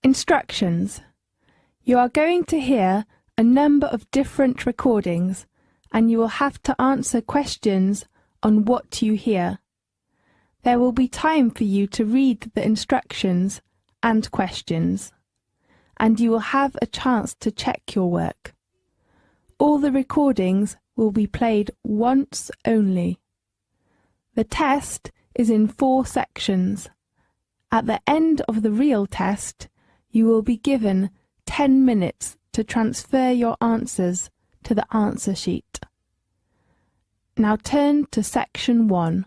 Instructions. You are going to hear a number of different recordings and you will have to answer questions on what you hear. There will be time for you to read the instructions and questions, and you will have a chance to check your work. All the recordings will be played once only. The test is in 4 sections. At the end of the real test, you will be given 10 minutes to transfer your answers to the answer sheet. Now turn to Section 1.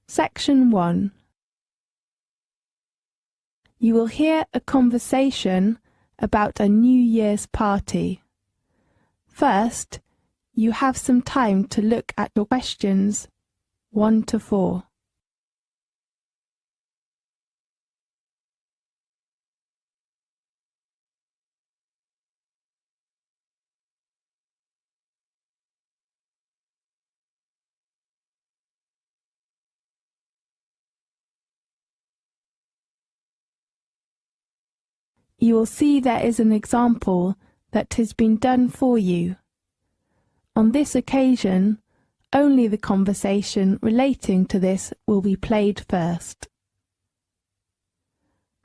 Section 1. You will hear a conversation about a New Year's party. First, you have some time to look at your questions 1 to 4. You will see there is an example that has been done for you. On this occasion, only the conversation relating to this will be played first.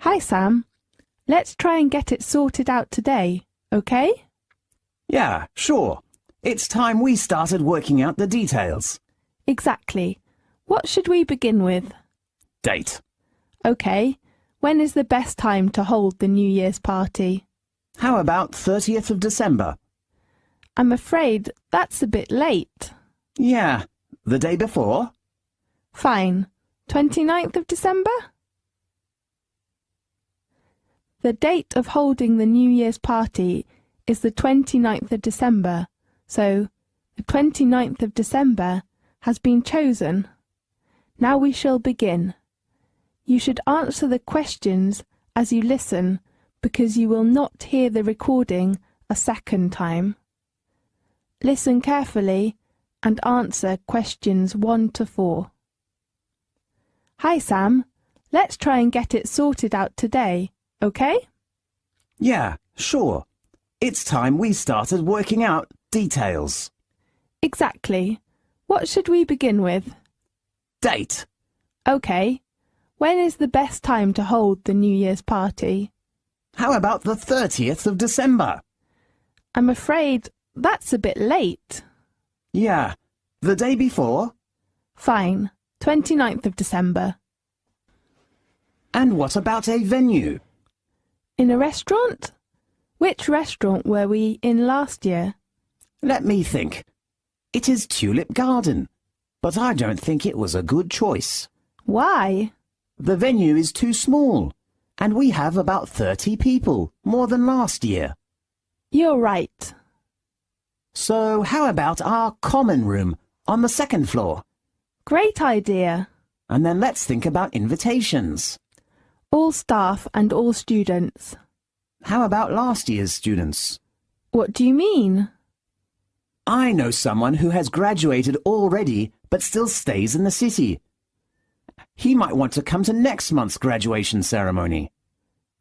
Hi Sam, let's try and get it sorted out today, okay? Yeah, sure. It's time we started working out the details. Exactly. What should we begin with? Date. Okay. When is the best time to hold the New Year's party? How about 30th of December? I'm afraid that's a bit late. Yeah, the day before? Fine. 29th of December? The date of holding the New Year's party is the 29th of December, so the 29th of December has been chosen. Now we shall begin. You should answer the questions as you listen because you will not hear the recording a second time. Listen carefully and answer questions 1 to 4. Hi Sam, let's try and get it sorted out today, okay? Yeah, sure. It's time we started working out details. Exactly. What should we begin with? Date. Okay. When is the best time to hold the New Year's party? How about the 30th of December? I'm afraid that's a bit late. Yeah, the day before? Fine, 29th of December. And what about a venue? In a restaurant? Which restaurant were we in last year? Let me think. It is Tulip Garden, but I don't think it was a good choice. Why? The venue is too small, and we have about 30 people, more than last year. You're right. So how about our common room on the 2nd floor? Great idea. And then let's think about invitations. All staff and all students. How about last year's students? What do you mean? I know someone who has graduated already but still stays in the city. He might want to come to next month's graduation ceremony.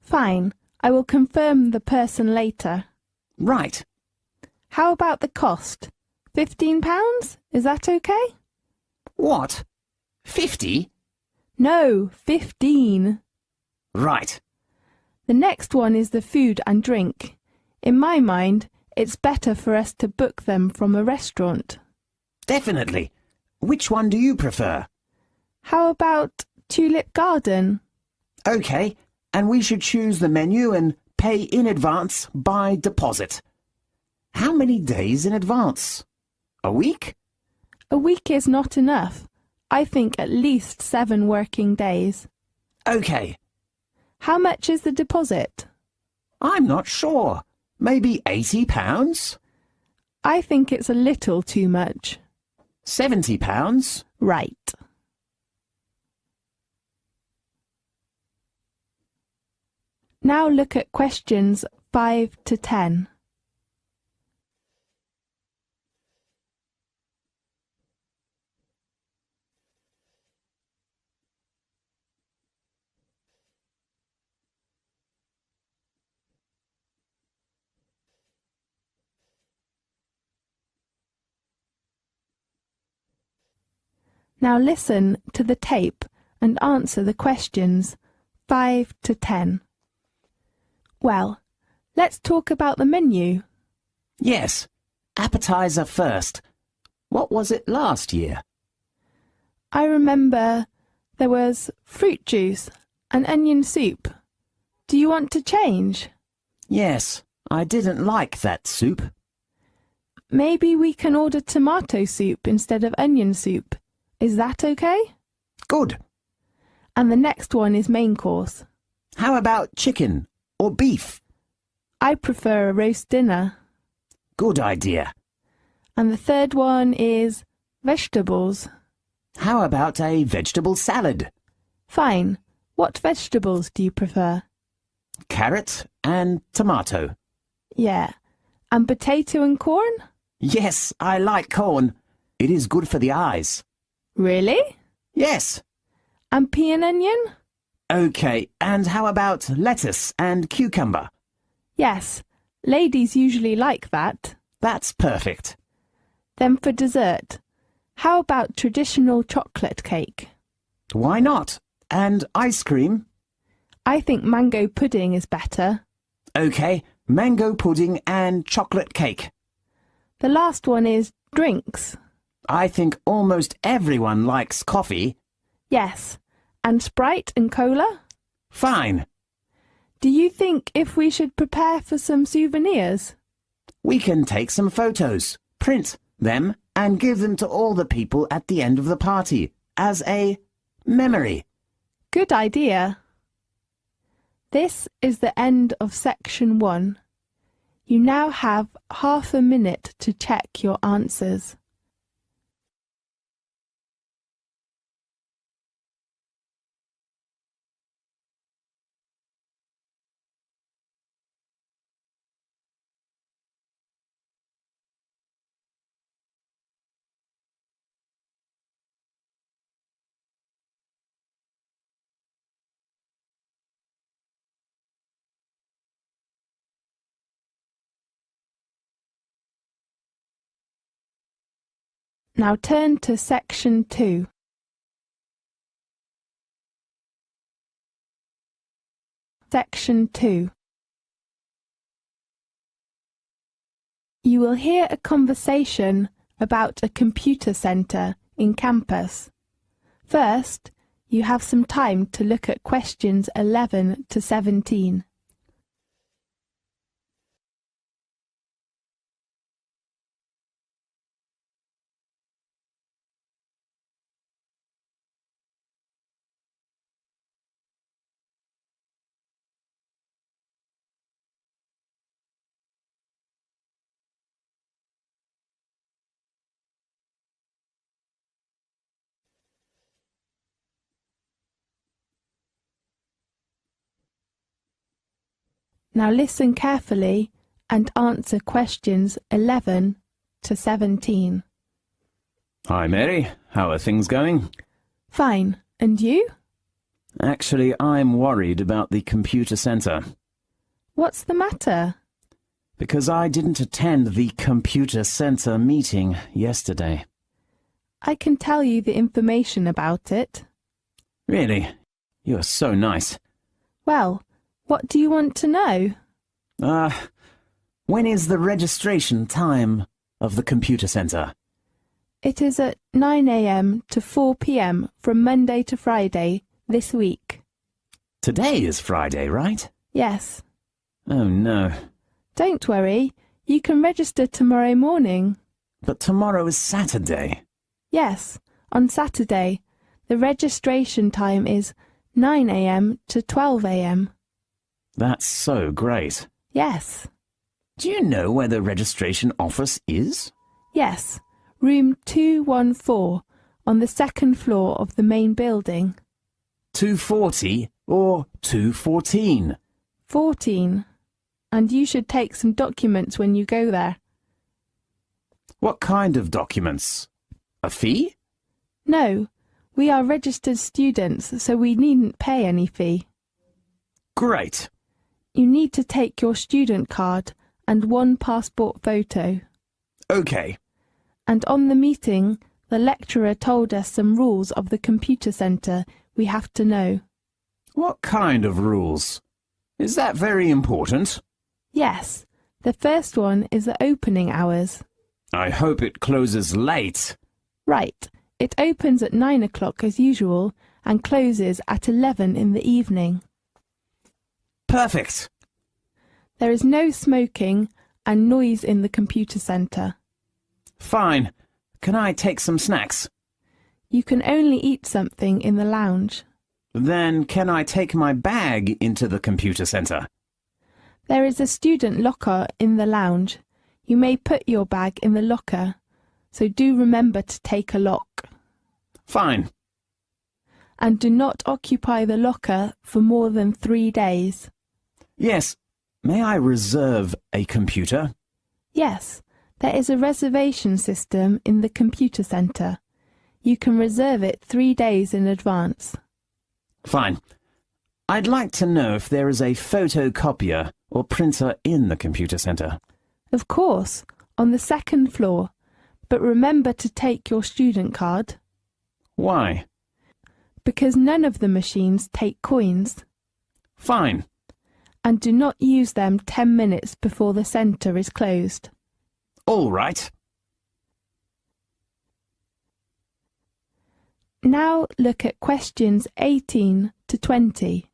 Fine, I will confirm the person later. Right. How about the cost? £15? Is that okay? What? 50? No, 15. Right. The next one is the food and drink. In my mind, it's better for us to book them from a restaurant. Definitely. Which one do you prefer? How about Tulip Garden? Okay, and we should choose the menu and pay in advance by deposit. How many days in advance? A week? A week is not enough. I think at least 7 working days. Okay. How much is the deposit? I'm not sure. Maybe £80? I think it's a little too much. £70? Right. Now look at questions 5 to 10. Now listen to the tape and answer the questions 5 to 10. Well, let's talk about the menu. Yes. Appetizer first. What was it last year? I remember there was fruit juice and onion soup. Do you want to change? Yes, I didn't like that soup. Maybe we can order tomato soup instead of onion soup. Is that okay? Good. And the next one is main course. How about chicken or beef? I prefer a roast dinner. Good idea. And the third one is vegetables. How about a vegetable salad? Fine. What vegetables do you prefer? Carrot and tomato. Yeah. And potato and corn? Yes, I like corn. It is good for the eyes. Really? Yes. And pea and onion? Okay, and how about lettuce and cucumber? Yes. Ladies usually like that. That's perfect. Then for dessert, how about traditional chocolate cake? Why not? And ice cream? I think mango pudding is better. Okay, mango pudding and chocolate cake. The last one is drinks. I think almost everyone likes coffee. Yes. And Sprite and cola? Fine. Do you think if we should prepare for some souvenirs? We can take some photos, print them, and give them to all the people at the end of the party as a memory. Good idea. This is the end of section 1. You now have half a minute to check your answers. Now turn to section 2. Section 2. You will hear a conversation about a computer centre in campus. First, you have some time to look at questions 11 to 17. Now listen carefully and answer questions 11 to 17. Hi, Mary. How are things going? Fine. And you? Actually, I'm worried about the computer centre. What's the matter? Because I didn't attend the computer centre meeting yesterday. I can tell you the information about it. Really? You're so nice. Well, what do you want to know? When is the registration time of the computer centre? It is at 9 a.m. to 4 p.m. from Monday to Friday this week. Today is Friday, right? Yes. Oh, no. Don't worry. You can register tomorrow morning. But tomorrow is Saturday. Yes, on Saturday. The registration time is 9 a.m. to 12 a.m. That's so great. Yes. Do you know where the registration office is? Yes, room 214 on the second floor of the main building. 240 or 214? 14. And you should take some documents when you go there. What kind of documents? A fee? No, we are registered students, so we needn't pay any fee. Great. You need to take your student card and one passport photo. Okay. And on the meeting, the lecturer told us some rules of the computer centre we have to know. What kind of rules? Is that very important? Yes, the first one is the opening hours. I hope it closes late. Right, it opens at 9 o'clock as usual and closes at 11 in the evening. Perfect. There is no smoking and noise in the computer centre. Fine. Can I take some snacks? You can only eat something in the lounge. Then can I take my bag into the computer centre? There is a student locker in the lounge. You may put your bag in the locker, so do remember to take a lock. Fine. And do not occupy the locker for more than 3 days. Yes. May I reserve a computer? Yes, there is a reservation system in the computer centre. You can reserve it 3 days in advance. Fine. I'd like to know if there is a photocopier or printer in the computer centre. Of course, on the second floor, but remember to take your student card. Why? Because none of the machines take coins. Fine. And do not use them 10 minutes before the centre is closed. All right. Now look at questions 18 to 20.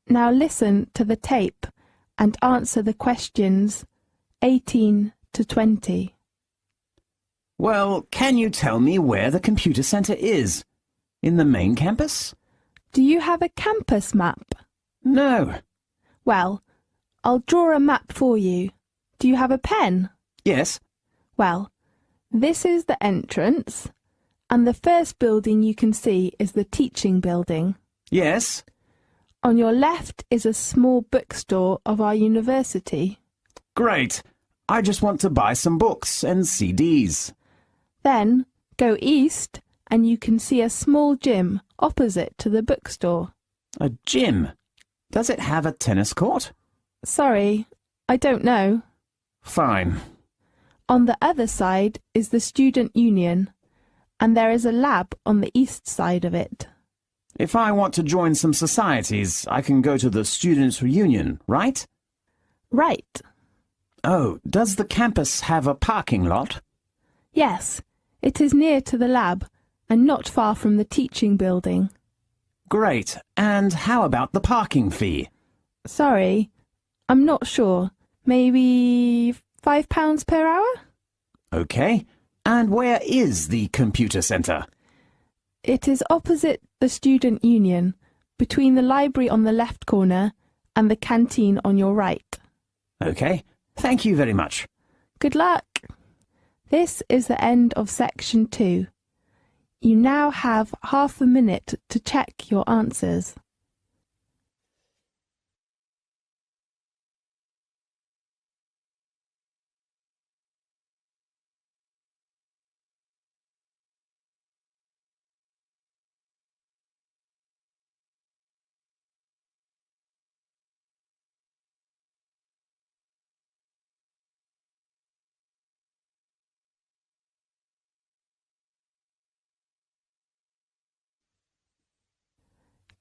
Now listen to the tape and answer the questions 18 to 20. Well, can you tell me where the computer centre is? In the main campus? Do you have a campus map? No. Well, I'll draw a map for you. Do you have a pen? Yes. Well, this is the entrance, and the first building you can see is the teaching building. Yes. On your left is a small bookstore of our university. Great. I just want to buy some books and CDs. Then go east and you can see a small gym opposite to the bookstore. A gym? Does it have a tennis court? Sorry, I don't know. Fine. On the other side is the student union, and there is a lab on the east side of it. If I want to join some societies, I can go to the students' reunion, right? Right. Oh, does the campus have a parking lot? Yes, it is near to the lab and not far from the teaching building. Great. And how about the parking fee? Sorry, I'm not sure. Maybe £5 per hour? Okay. And where is the computer centre? It is opposite the student union, between the library on the left corner and the canteen on your right. Okay. Thank you very much. Good luck. This is the end of section 2. You now have half a minute to check your answers.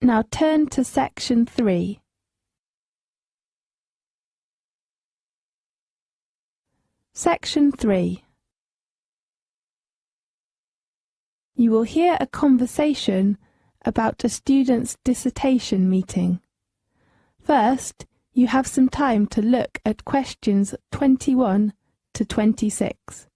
Now turn to section 3. Section 3. You will hear a conversation about a student's dissertation meeting. First, you have some time to look at questions 21 to 26.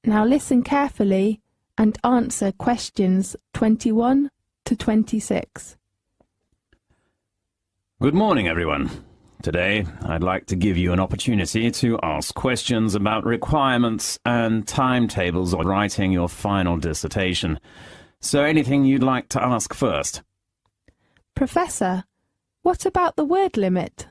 Now listen carefully and answer questions 21 to 26. Good morning, everyone. Today, I'd like to give you an opportunity to ask questions about requirements and timetables on writing your final dissertation. So anything you'd like to ask first? Professor, what about the word limit?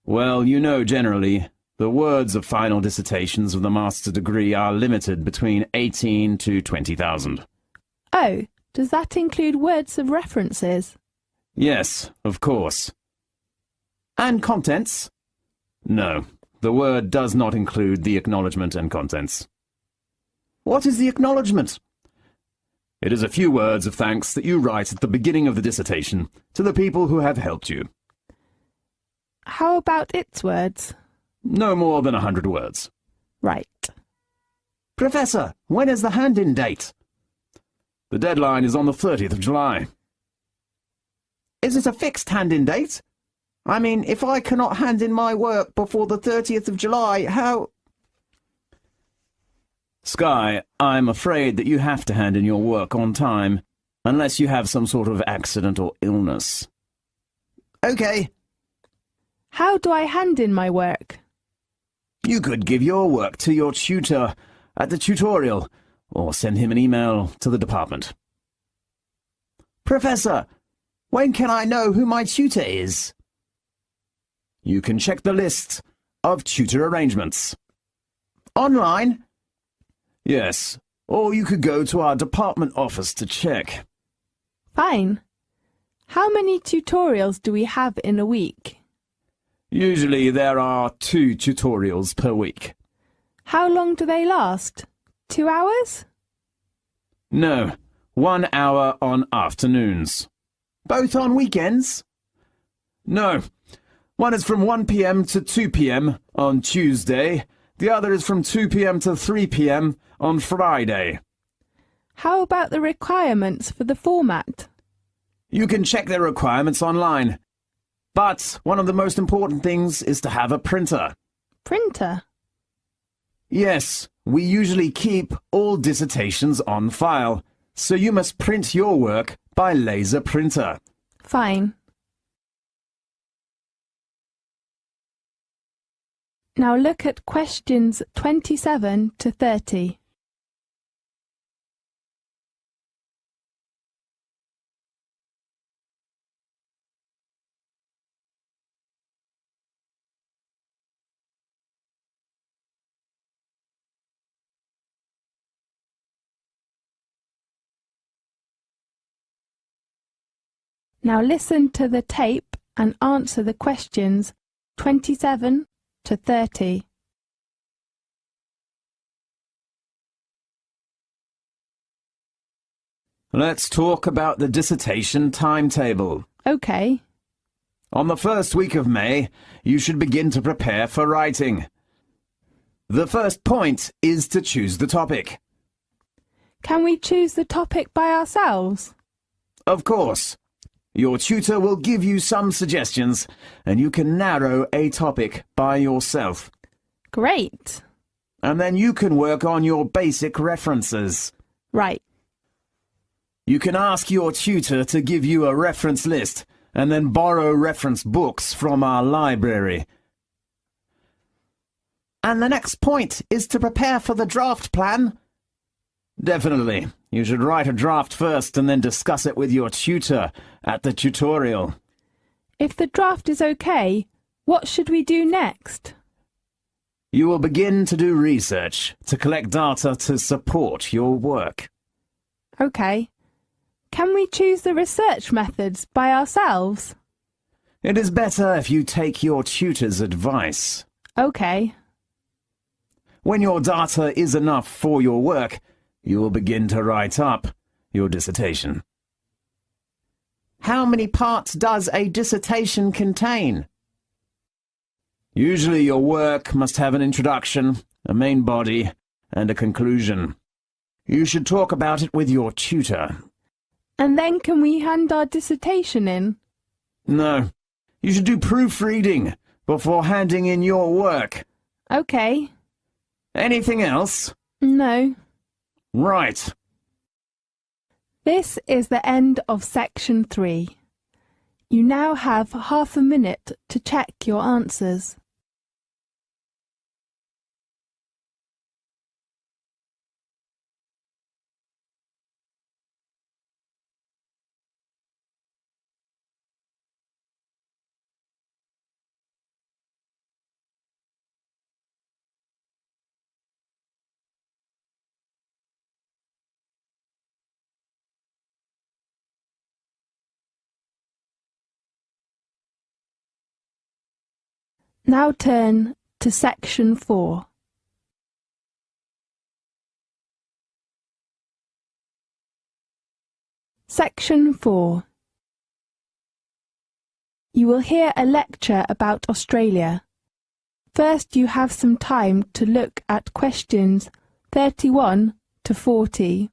Well, you know generally, the words of final dissertations of the master's degree are limited between 18 to 20,000. Oh, does that include words of references? Yes, of course. And contents? No, the word does not include the acknowledgement and contents. What is the acknowledgement? It is a few words of thanks that you write at the beginning of the dissertation to the people who have helped you. How about its words? No more than 100 words. Right. Professor, when is the hand-in date? The deadline is on the 30th of July. Is it a fixed hand-in date? I mean, if I cannot hand in my work before the 30th of July, how... Sky, I'm afraid that you have to hand in your work on time, unless you have some sort of accident or illness. Okay. How do I hand in my work? You could give your work to your tutor at the tutorial, or send him an email to the department. Professor, when can I know who my tutor is? You can check the list of tutor arrangements. Online? Yes, or you could go to our department office to check. Fine. How many tutorials do we have in a week? Usually there are 2 tutorials per week. How long do they last? 2 hours? No, 1 hour on afternoons. Both on weekends? No, one is from 1 p.m. to 2 p.m. on Tuesday. The other is from 2 p.m. to 3 p.m. on Friday. How about the requirements for the format? You can check their requirements online. But one of the most important things is to have a printer. Printer? Yes, we usually keep all dissertations on file, so you must print your work by laser printer. Fine. Now look at questions 27 to 30. Now listen to the tape and answer the questions 27 to 30. Let's talk about the dissertation timetable. Okay. On the first week of May, you should begin to prepare for writing. The first point is to choose the topic. Can we choose the topic by ourselves? Of course. Your tutor will give you some suggestions, and you can narrow a topic by yourself. Great. And then you can work on your basic references. Right. You can ask your tutor to give you a reference list, and then borrow reference books from our library. And the next point is to prepare for the draft plan. Definitely. You should write a draft first and then discuss it with your tutor at the tutorial. If the draft is okay, what should we do next? You will begin to do research to collect data to support your work. Okay. Can we choose the research methods by ourselves? It is better if you take your tutor's advice. Okay. When your data is enough for your work, you will begin to write up your dissertation. How many parts does a dissertation contain? Usually your work must have an introduction, a main body, and a conclusion. You should talk about it with your tutor. And then can we hand our dissertation in? No, you should do proofreading before handing in your work. Okay. Anything else? No. Right. This is the end of section 3. You now have half a minute to check your answers. Now turn to Section 4. Section 4. You will hear a lecture about Australia. First, you have some time to look at questions 31 to 40.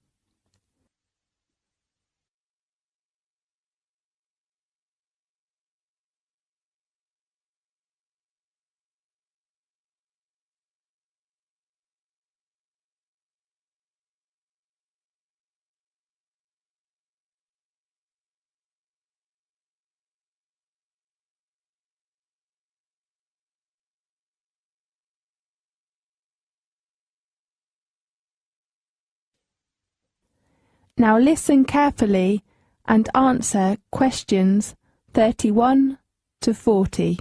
Now listen carefully and answer questions 31 to 40.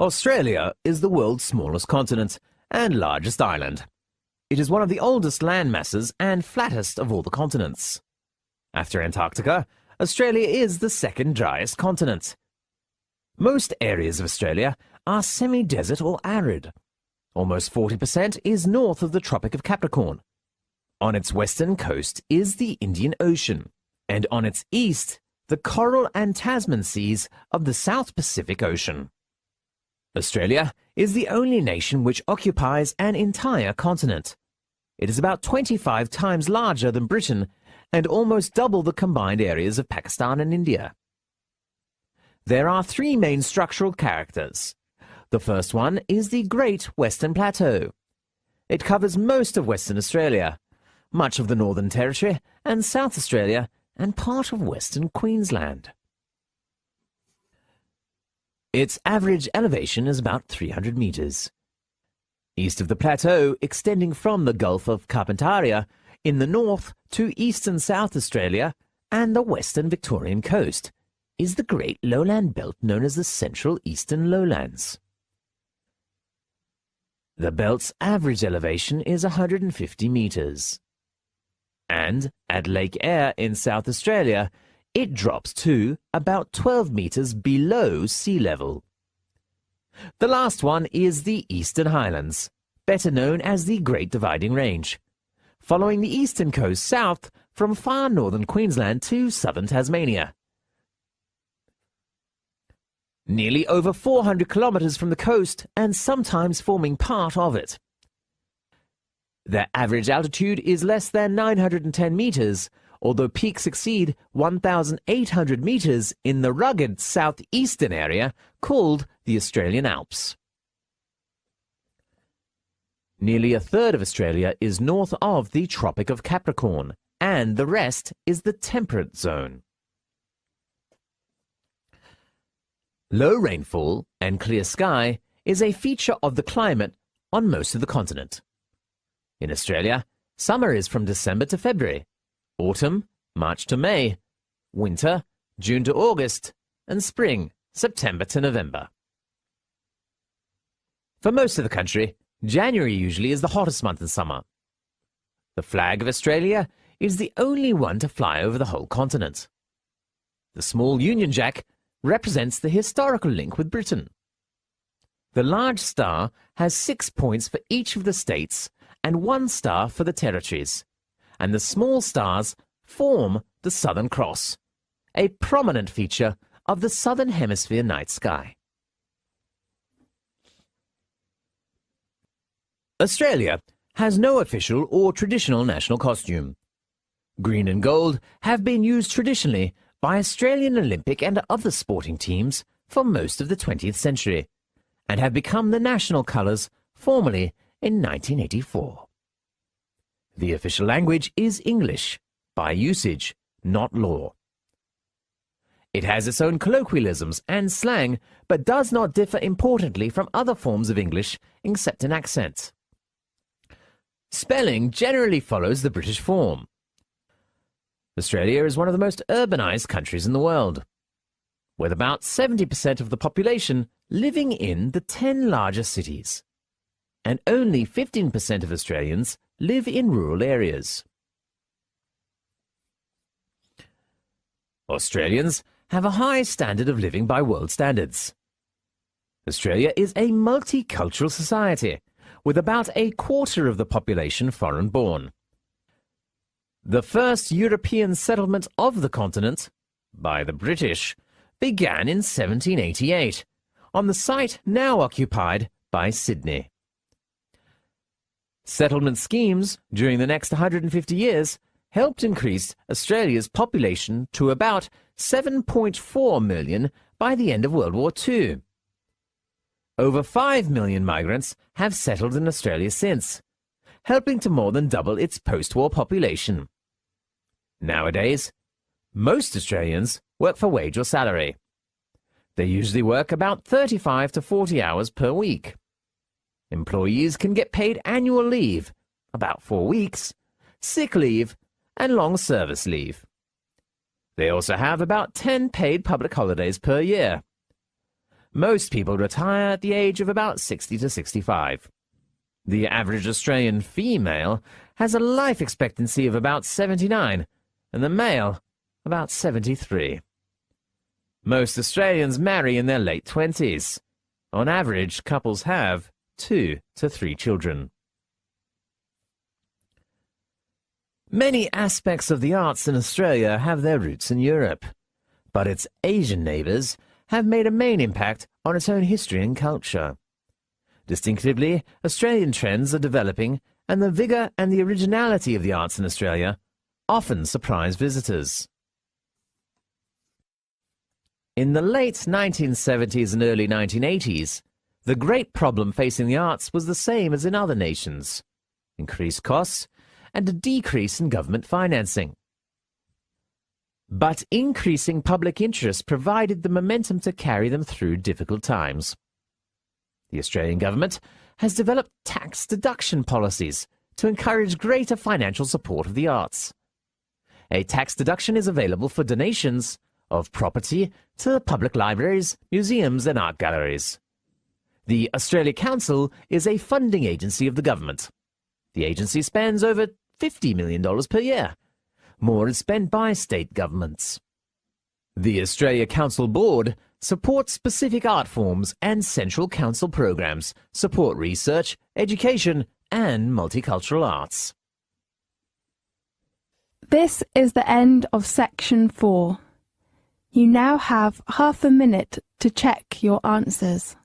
Australia is the world's smallest continent and largest island. It is one of the oldest land masses and flattest of all the continents. After Antarctica, Australia is the second driest continent. Most areas of Australia are semi-desert or arid. Almost 40% is north of the Tropic of Capricorn. On its western coast is the Indian Ocean, and on its east, the Coral and Tasman Seas of the South Pacific Ocean. Australia is the only nation which occupies an entire continent. It is about 25 times larger than Britain and almost double the combined areas of Pakistan and India. There are three main structural characters. The first one is the Great Western Plateau. It covers most of Western Australia, much of the Northern Territory and South Australia, and part of Western Queensland. Its average elevation is about 300 metres. East of the plateau, extending from the Gulf of Carpentaria in the north to eastern South Australia and the western Victorian coast, is the great lowland belt known as the Central Eastern Lowlands. The belt's average elevation is 150 metres. And at Lake Eyre in South Australia, it drops to about 12 metres below sea level. The last one is the Eastern Highlands, better known as the Great Dividing Range, following the eastern coast south from far northern Queensland to southern Tasmania. Nearly over 400 kilometres from the coast and sometimes forming part of it. Their average altitude is less than 910 metres, although peaks exceed 1,800 metres in the rugged southeastern area called the Australian Alps. Nearly a third of Australia is north of the Tropic of Capricorn, and the rest is the temperate zone. Low rainfall and clear sky is a feature of the climate on most of the continent. In Australia, summer is from December to February, autumn, March to May, winter, June to August, and spring, September to November. For most of the country, January usually is the hottest month in summer. The flag of Australia is the only one to fly over the whole continent. The small Union Jack represents the historical link with Britain. The large star has 6 points for each of the states and 1 star for the territories, and the small stars form the Southern Cross, a prominent feature of the Southern Hemisphere night sky. Australia has no official or traditional national costume. Green and gold have been used traditionally by Australian Olympic and other sporting teams for most of the 20th century, and have become the national colours formally in 1984. The official language is English, by usage, not law. It has its own colloquialisms and slang, but does not differ importantly from other forms of English except in accent. Spelling generally follows the British form. Australia is one of the most urbanised countries in the world, with about 70% of the population living in the 10 largest cities, and only 15% of Australians live in rural areas. Australians have a high standard of living by world standards. Australia is a multicultural society, with about a quarter of the population foreign-born. The first European settlement of the continent, by the British, began in 1788, on the site now occupied by Sydney. Settlement schemes during the next 150 years helped increase Australia's population to about 7.4 million by the end of World War II. Over 5 million migrants have settled in Australia since, helping to more than double its post-war population. Nowadays, most Australians work for wage or salary. They usually work about 35 to 40 hours per week. Employees can get paid annual leave, about 4 weeks, sick leave, and long service leave. They also have about 10 paid public holidays per year. Most people retire at the age of about 60 to 65. The average Australian female has a life expectancy of about 79, and the male about 73. Most Australians marry in their late 20s. On average, couples have 2 to 3 children. Many aspects of the arts in Australia have their roots in Europe, but its Asian neighbours have made a main impact on its own history and culture. Distinctively, Australian trends are developing, and the vigour and the originality of the arts in Australia often surprise visitors. In the late 1970s and early 1980s, the great problem facing the arts was the same as in other nations: increased costs and a decrease in government financing. But increasing public interest provided the momentum to carry them through difficult times. The Australian government has developed tax deduction policies to encourage greater financial support of the arts. A tax deduction is available for donations of property to public libraries, museums and art galleries. The Australia Council is a funding agency of the government. The agency spends over $50 million per year. More is spent by state governments. The Australia Council Board supports specific art forms, and Central Council programs support research, education and multicultural arts. This is the end of section 4. You now have half a minute to check your answers.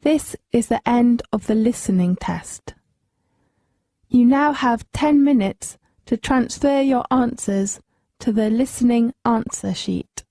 This is the end of the listening test. You now have 10 minutes to transfer your answers to the listening answer sheet.